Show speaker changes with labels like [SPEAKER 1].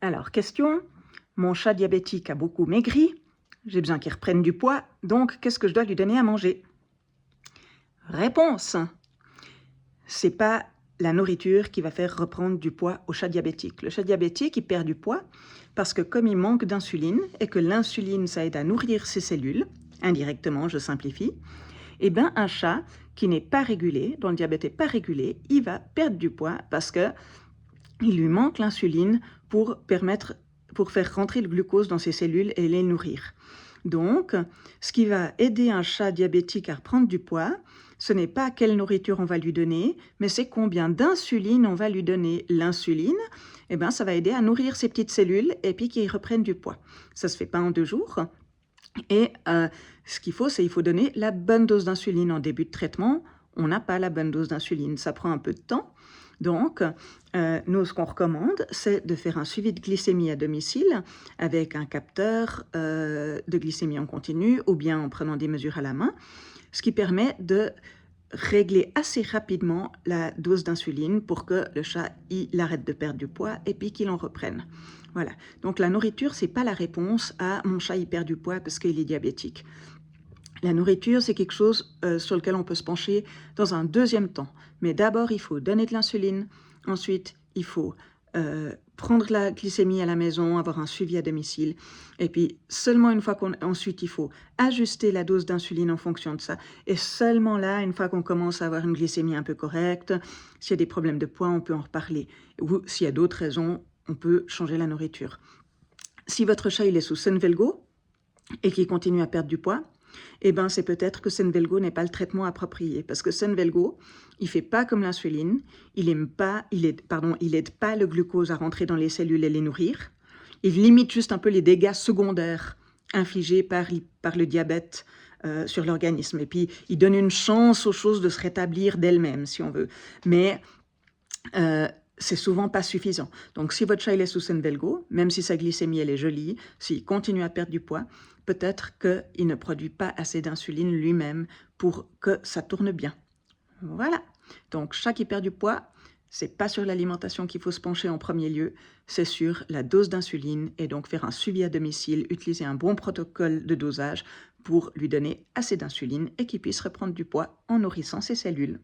[SPEAKER 1] Alors, question, mon chat diabétique a beaucoup maigri, j'ai besoin qu'il reprenne du poids, donc qu'est-ce que je dois lui donner à manger? Réponse, c'est pas la nourriture qui va faire reprendre du poids au chat diabétique. Le chat diabétique, il perd du poids parce que comme il manque d'insuline, et que l'insuline, ça aide à nourrir ses cellules, indirectement, je simplifie, eh bien un chat qui n'est pas régulé, dont le diabète n'est pas régulé, il va perdre du poids parce que il lui manque l'insuline pour faire rentrer le glucose dans ses cellules et les nourrir. Donc, ce qui va aider un chat diabétique à reprendre du poids, ce n'est pas quelle nourriture on va lui donner, mais c'est combien d'insuline on va lui donner. L'insuline, eh ben, ça va aider à nourrir ses petites cellules et puis qu'ils reprennent du poids. Ça ne se fait pas en 2 jours. Et ce qu'il faut, c'est qu'il faut donner la bonne dose d'insuline en début de traitement. On n'a pas la bonne dose d'insuline, ça prend un peu de temps. Donc, nous, ce qu'on recommande, c'est de faire un suivi de glycémie à domicile avec un capteur de glycémie en continu ou bien en prenant des mesures à la main, ce qui permet de régler assez rapidement la dose d'insuline pour que le chat il arrête de perdre du poids et puis qu'il en reprenne. Voilà. Donc la nourriture, c'est pas la réponse à mon chat il perd du poids parce qu'il est diabétique. La nourriture, c'est quelque chose sur lequel on peut se pencher dans un deuxième temps. Mais d'abord, il faut donner de l'insuline. Ensuite, il faut prendre la glycémie à la maison, avoir un suivi à domicile. Et puis, seulement une fois ensuite, il faut ajuster la dose d'insuline en fonction de ça. Et seulement là, une fois qu'on commence à avoir une glycémie un peu correcte, s'il y a des problèmes de poids, on peut en reparler. Ou s'il y a d'autres raisons, on peut changer la nourriture. Si votre chat il est sous Senvelgo et qu'il continue à perdre du poids, eh ben c'est peut-être que Senvelgo n'est pas le traitement approprié. Parce que Senvelgo, il ne fait pas comme l'insuline, il aide pas le glucose à rentrer dans les cellules et les nourrir. Il limite juste un peu les dégâts secondaires infligés par le diabète sur l'organisme. Et puis, il donne une chance aux choses de se rétablir d'elles-mêmes, si on veut. Mais c'est souvent pas suffisant. Donc, si votre chat il est sous Senvelgo, même si sa glycémie elle est jolie, s'il continue à perdre du poids, peut-être qu'il ne produit pas assez d'insuline lui-même pour que ça tourne bien. Voilà. Donc, chat qui perd du poids, c'est pas sur l'alimentation qu'il faut se pencher en premier lieu, c'est sur la dose d'insuline et donc faire un suivi à domicile, utiliser un bon protocole de dosage pour lui donner assez d'insuline et qu'il puisse reprendre du poids en nourrissant ses cellules.